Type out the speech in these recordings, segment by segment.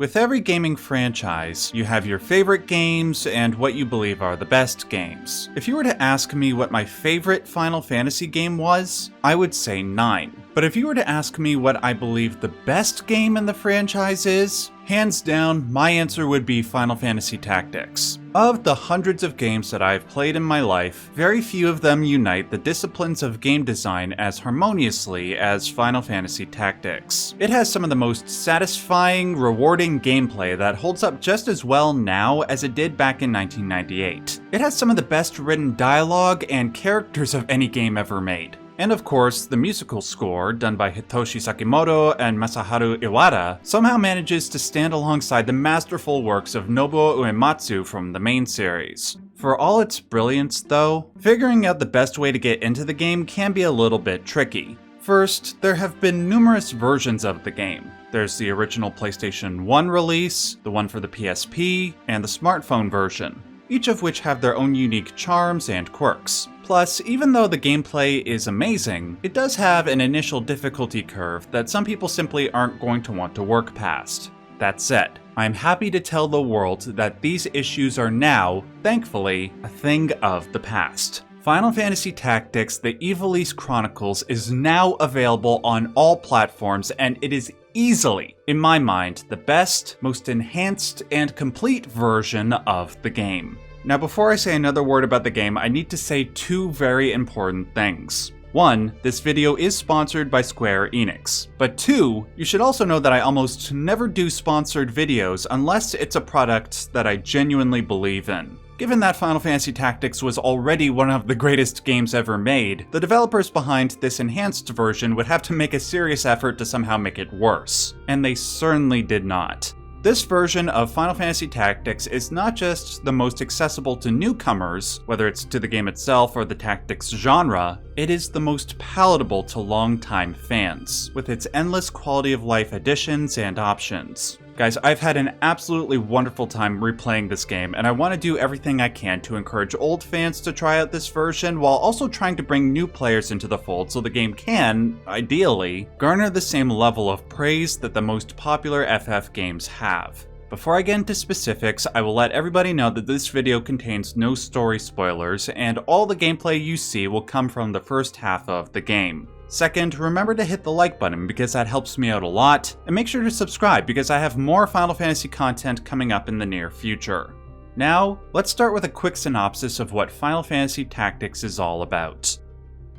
With every gaming franchise, you have your favorite games and what you believe are the best games. If you were to ask me what my favorite Final Fantasy game was, I would say 9. But if you were to ask me what I believe the best game in the franchise is, hands down, my answer would be Final Fantasy Tactics. Of the hundreds of games that I've played in my life, very few of them unite the disciplines of game design as harmoniously as Final Fantasy Tactics. It has some of the most satisfying, rewarding gameplay that holds up just as well now as it did back in 1998. It has some of the best written dialogue and characters of any game ever made. And of course, the musical score, done by Hitoshi Sakimoto and Masaharu Iwata, somehow manages to stand alongside the masterful works of Nobuo Uematsu from the main series. For all its brilliance, though, figuring out the best way to get into the game can be a little bit tricky. First, there have been numerous versions of the game. There's the original PlayStation 1 release, the one for the PSP, and the smartphone version, each of which have their own unique charms and quirks. Plus, even though the gameplay is amazing, it does have an initial difficulty curve that some people simply aren't going to want to work past. That said, I'm happy to tell the world that these issues are now, thankfully, a thing of the past. Final Fantasy Tactics: The Ivalice Chronicles is now available on all platforms, and it is easily, in my mind, the best, most enhanced, and complete version of the game. Now, before I say another word about the game, I need to say two very important things. One, this video is sponsored by Square Enix. But two, you should also know that I almost never do sponsored videos unless it's a product that I genuinely believe in. Given that Final Fantasy Tactics was already one of the greatest games ever made, the developers behind this enhanced version would have to make a serious effort to somehow make it worse. And they certainly did not. This version of Final Fantasy Tactics is not just the most accessible to newcomers, whether it's to the game itself or the tactics genre, it is the most palatable to longtime fans, with its endless quality of life additions and options. Guys, I've had an absolutely wonderful time replaying this game, and I want to do everything I can to encourage old fans to try out this version, while also trying to bring new players into the fold so the game can, ideally, garner the same level of praise that the most popular FF games have. Before I get into specifics, I will let everybody know that this video contains no story spoilers, and all the gameplay you see will come from the first half of the game. Second, remember to hit the like button because that helps me out a lot, and make sure to subscribe because I have more Final Fantasy content coming up in the near future. Now, let's start with a quick synopsis of what Final Fantasy Tactics is all about.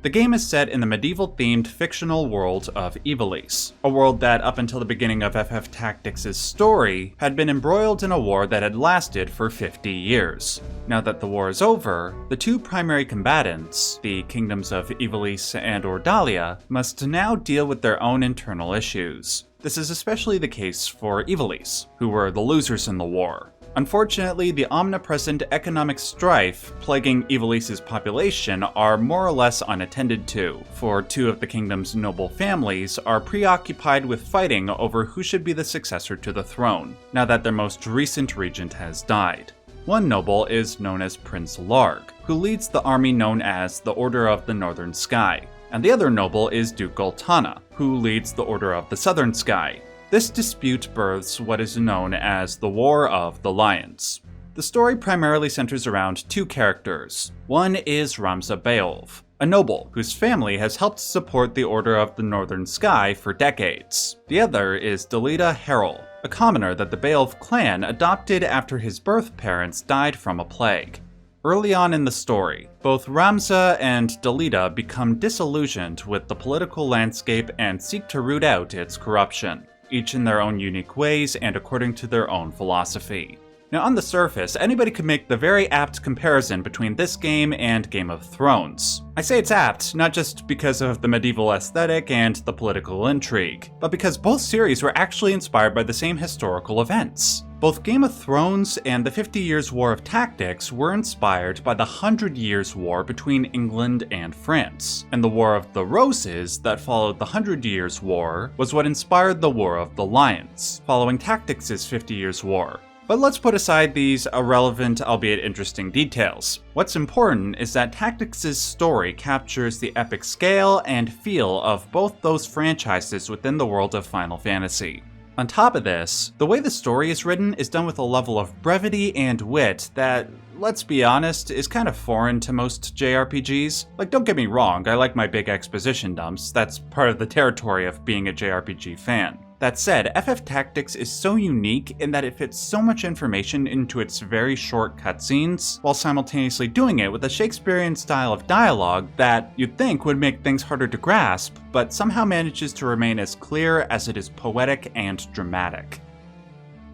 The game is set in the medieval-themed fictional world of Ivalice, a world that, up until the beginning of FF Tactics' story, had been embroiled in a war that had lasted for 50 years. Now that the war is over, the two primary combatants, the kingdoms of Ivalice and Ordalia, must now deal with their own internal issues. This is especially the case for Ivalice, who were the losers in the war. Unfortunately, the omnipresent economic strife plaguing Ivalice's population are more or less unattended to, for two of the kingdom's noble families are preoccupied with fighting over who should be the successor to the throne, now that their most recent regent has died. One noble is known as Prince Larg, who leads the army known as the Order of the Northern Sky, and the other noble is Duke Goltana, who leads the Order of the Southern Sky. This dispute births what is known as the War of the Lions. The story primarily centers around two characters. One is Ramza Beolv, a noble whose family has helped support the Order of the Northern Sky for decades. The other is Delita Harrell, a commoner that the Beolv clan adopted after his birth parents died from a plague. Early on in the story, both Ramza and Delita become disillusioned with the political landscape and seek to root out its corruption, each in their own unique ways and according to their own philosophy. Now, on the surface, anybody could make the very apt comparison between this game and Game of Thrones. I say it's apt, not just because of the medieval aesthetic and the political intrigue, but because both series were actually inspired by the same historical events. Both Game of Thrones and the 50 Years' War of Tactics were inspired by the 100 Years' War between England and France, and the War of the Roses that followed the 100 Years' War was what inspired the War of the Lions, following Tactics' 50 Years' War. But let's put aside these irrelevant, albeit interesting details. What's important is that Tactics' story captures the epic scale and feel of both those franchises within the world of Final Fantasy. On top of this, the way the story is written is done with a level of brevity and wit that, let's be honest, is kind of foreign to most JRPGs. Like, don't get me wrong, I like my big exposition dumps, that's part of the territory of being a JRPG fan. That said, FF Tactics is so unique in that it fits so much information into its very short cutscenes, while simultaneously doing it with a Shakespearean style of dialogue that you'd think would make things harder to grasp, but somehow manages to remain as clear as it is poetic and dramatic.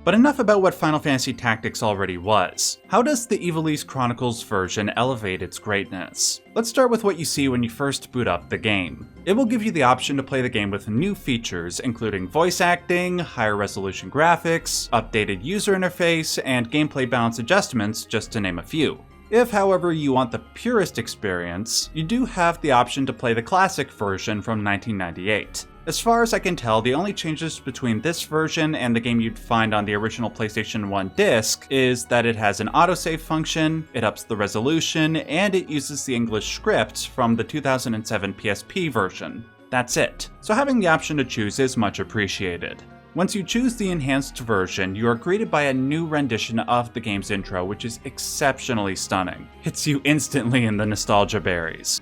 But enough about what Final Fantasy Tactics already was. How does the Ivalice Chronicles version elevate its greatness? Let's start with what you see when you first boot up the game. It will give you the option to play the game with new features, including voice acting, higher resolution graphics, updated user interface, and gameplay balance adjustments, just to name a few. If, however, you want the purest experience, you do have the option to play the classic version from 1998. As far as I can tell, the only changes between this version and the game you'd find on the original PlayStation 1 disc is that it has an autosave function, it ups the resolution, and it uses the English script from the 2007 PSP version. That's it. So having the option to choose is much appreciated. Once you choose the enhanced version, you are greeted by a new rendition of the game's intro, which is exceptionally stunning. Hits you instantly in the nostalgia berries.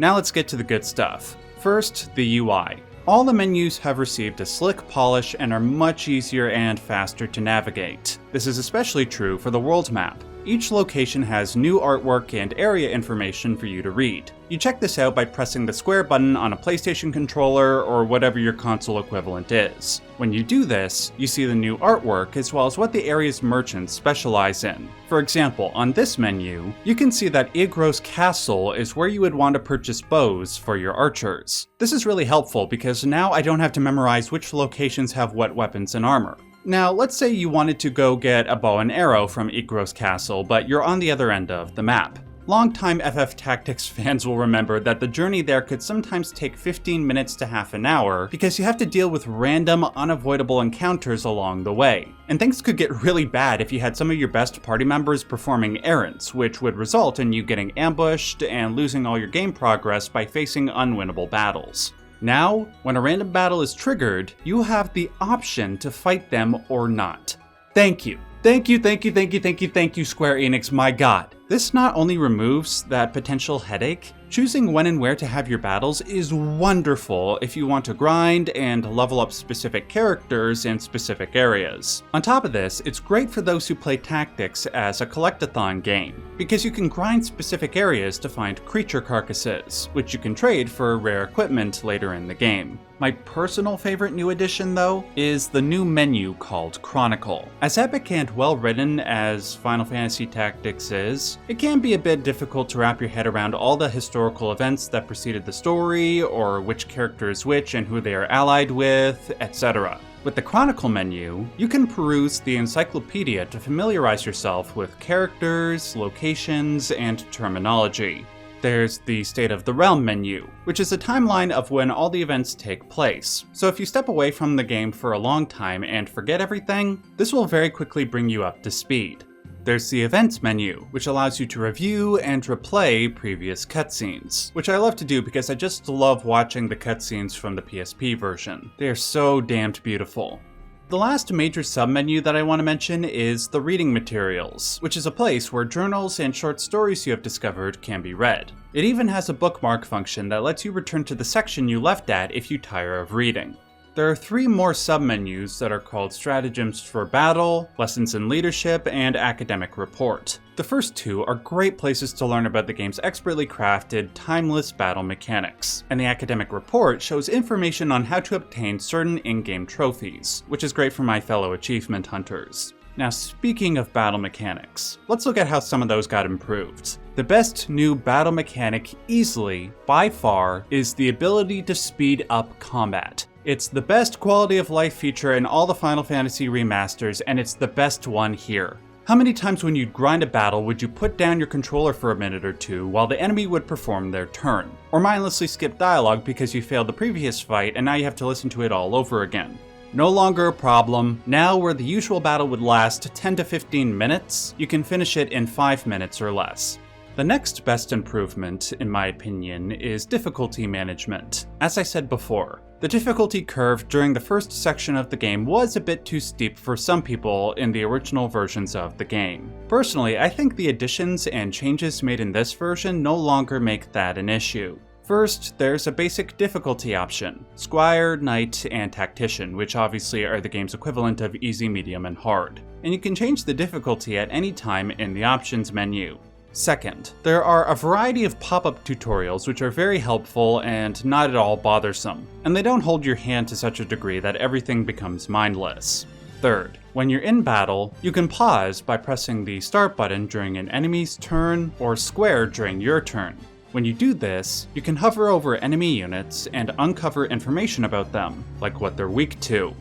Now let's get to the good stuff. First, the UI. All the menus have received a slick polish and are much easier and faster to navigate. This is especially true for the world map. Each location has new artwork and area information for you to read. You check this out by pressing the square button on a PlayStation controller or whatever your console equivalent is. When you do this, you see the new artwork as well as what the area's merchants specialize in. For example, on this menu, you can see that Igros Castle is where you would want to purchase bows for your archers. This is really helpful because now I don't have to memorize which locations have what weapons and armor. Now, let's say you wanted to go get a bow and arrow from Igros Castle, but you're on the other end of the map. Longtime FF Tactics fans will remember that the journey there could sometimes take 15 minutes to half an hour because you have to deal with random, unavoidable encounters along the way. And things could get really bad if you had some of your best party members performing errands, which would result in you getting ambushed and losing all your game progress by facing unwinnable battles. Now, when a random battle is triggered, you have the option to fight them or not. Thank you. Thank you, Square Enix, my god. This not only removes that potential headache, choosing when and where to have your battles is wonderful if you want to grind and level up specific characters in specific areas. On top of this, it's great for those who play Tactics as a collectathon game, because you can grind specific areas to find creature carcasses, which you can trade for rare equipment later in the game. My personal favorite new addition, though, is the new menu called Chronicle. As epic and well written as Final Fantasy Tactics is, it can be a bit difficult to wrap your head around all the historical events that preceded the story, or which character is which and who they are allied with, etc. With the Chronicle menu, you can peruse the encyclopedia to familiarize yourself with characters, locations, and terminology. There's the State of the Realm menu, which is a timeline of when all the events take place. So if you step away from the game for a long time and forget everything, this will very quickly bring you up to speed. There's the Events menu, which allows you to review and replay previous cutscenes, which I love to do because I just love watching the cutscenes from the PSP version. They are so damned beautiful. The last major submenu that I want to mention is the Reading Materials, which is a place where journals and short stories you have discovered can be read. It even has a bookmark function that lets you return to the section you left at if you tire of reading. There are 3 more submenus that are called Stratagems for Battle, Lessons in Leadership, and Academic Report. The first 2 are great places to learn about the game's expertly crafted, timeless battle mechanics, and the Academic Report shows information on how to obtain certain in-game trophies, which is great for my fellow achievement hunters. Now, speaking of battle mechanics, let's look at how some of those got improved. The best new battle mechanic easily, by far, is the ability to speed up combat. It's the best quality of life feature in all the Final Fantasy remasters, and it's the best one here. How many times when you'd grind a battle would you put down your controller for a minute or two while the enemy would perform their turn? Or mindlessly skip dialogue because you failed the previous fight and now you have to listen to it all over again? No longer a problem. Now, where the usual battle would last 10 to 15 minutes, you can finish it in 5 minutes or less. The next best improvement, in my opinion, is difficulty management. As I said before, the difficulty curve during the first section of the game was a bit too steep for some people in the original versions of the game. Personally, I think the additions and changes made in this version no longer make that an issue. First, there's a basic difficulty option: Squire, Knight, and Tactician, which obviously are the game's equivalent of easy, medium, and hard. And you can change the difficulty at any time in the options menu. Second, there are a variety of pop-up tutorials which are very helpful and not at all bothersome, and they don't hold your hand to such a degree that everything becomes mindless. Third, when you're in battle, you can pause by pressing the start button during an enemy's turn or square during your turn. When you do this, you can hover over enemy units and uncover information about them, like what they're weak to.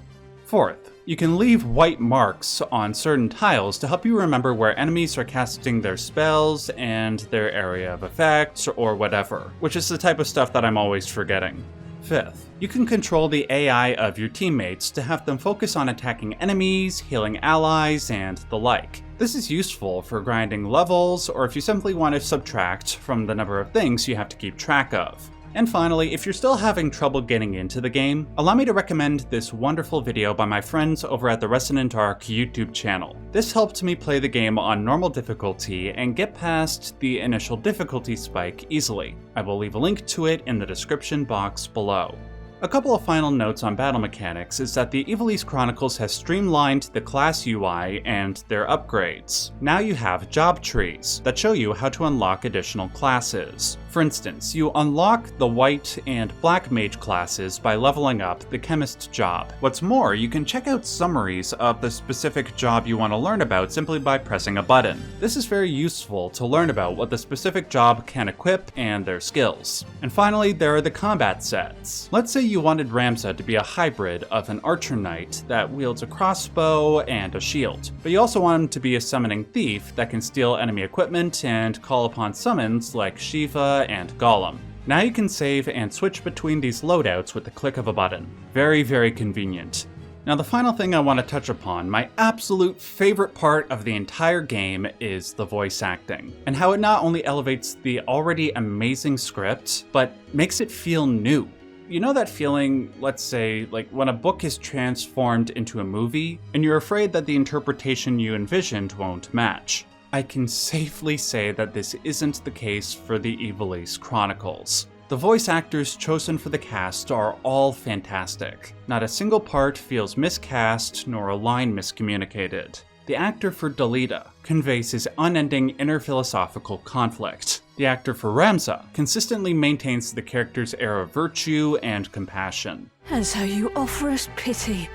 Fourth, you can leave white marks on certain tiles to help you remember where enemies are casting their spells and their area of effect or whatever, which is the type of stuff that I'm always forgetting. Fifth, you can control the AI of your teammates to have them focus on attacking enemies, healing allies, and the like. This is useful for grinding levels, or if you simply want to subtract from the number of things you have to keep track of. And finally, if you're still having trouble getting into the game, allow me to recommend this wonderful video by my friends over at the Resonant Arc YouTube channel. This helped me play the game on normal difficulty and get past the initial difficulty spike easily. I will leave a link to it in the description box below. A couple of final notes on battle mechanics is that the Ivalice Chronicles has streamlined the class UI and their upgrades. Now you have job trees that show you how to unlock additional classes. For instance, you unlock the white and black mage classes by leveling up the chemist job. What's more, you can check out summaries of the specific job you want to learn about simply by pressing a button. This is very useful to learn about what the specific job can equip and their skills. And finally, there are the combat sets. Let's say you wanted Ramza to be a hybrid of an archer knight that wields a crossbow and a shield, but you also want him to be a summoning thief that can steal enemy equipment and call upon summons like Shiva and Golem. Now you can save and switch between these loadouts with the click of a button. Very, very convenient. Now the final thing I want to touch upon, my absolute favorite part of the entire game, is the voice acting, and how it not only elevates the already amazing script, but makes it feel new. You know that feeling, let's say, like when a book is transformed into a movie, and you're afraid that the interpretation you envisioned won't match? I can safely say that this isn't the case for the Ivalice Chronicles. The voice actors chosen for the cast are all fantastic. Not a single part feels miscast, nor a line miscommunicated. The actor for Dalida conveys his unending inner philosophical conflict. The actor for Ramza consistently maintains the character's air of virtue and compassion. And so you offer us pity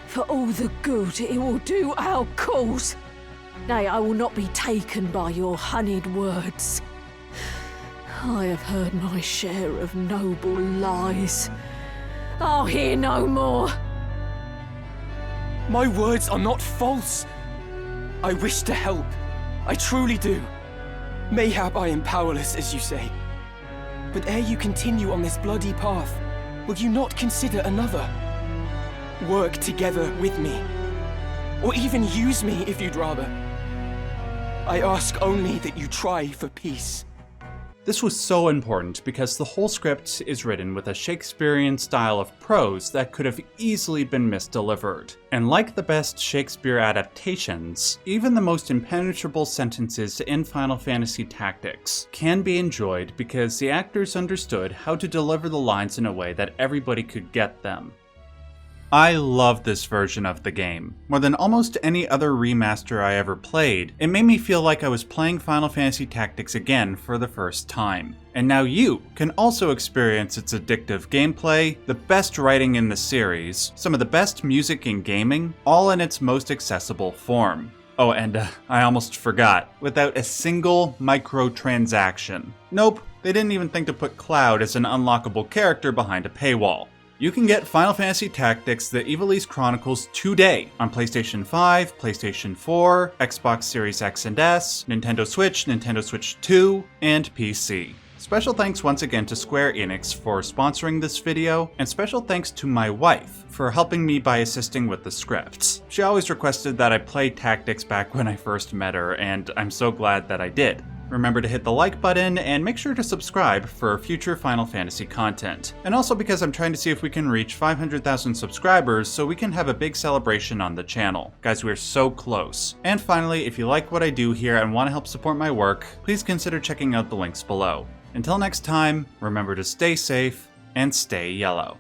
for all the good it will do our cause. Nay, I will not be taken by your honeyed words. I have heard my share of noble lies. I'll hear no more. My words are not false. I wish to help. I truly do. Mayhap I am powerless, as you say. But ere you continue on this bloody path, will you not consider another? Work together with me. Or even use me if you'd rather. I ask only that you try for peace. This was so important because the whole script is written with a Shakespearean style of prose that could have easily been misdelivered. And like the best Shakespeare adaptations, even the most impenetrable sentences in Final Fantasy Tactics can be enjoyed because the actors understood how to deliver the lines in a way that everybody could get them. I love this version of the game. More than almost any other remaster I ever played, it made me feel like I was playing Final Fantasy Tactics again for the first time. And now you can also experience its addictive gameplay, the best writing in the series, some of the best music in gaming, all in its most accessible form. Oh, and I almost forgot, without a single microtransaction. Nope, they didn't even think to put Cloud as an unlockable character behind a paywall. You can get Final Fantasy Tactics: The Ivalice Chronicles today on PlayStation 5, PlayStation 4, Xbox Series X and S, Nintendo Switch 2, and PC. Special thanks once again to Square Enix for sponsoring this video, and special thanks to my wife for helping me by assisting with the scripts. She always requested that I play Tactics back when I first met her, and I'm so glad that I did. Remember to hit the like button and make sure to subscribe for future Final Fantasy content. And also because I'm trying to see if we can reach 500,000 subscribers so we can have a big celebration on the channel. Guys, we're so close. And finally, if you like what I do here and want to help support my work, please consider checking out the links below. Until next time, remember to stay safe and stay yellow.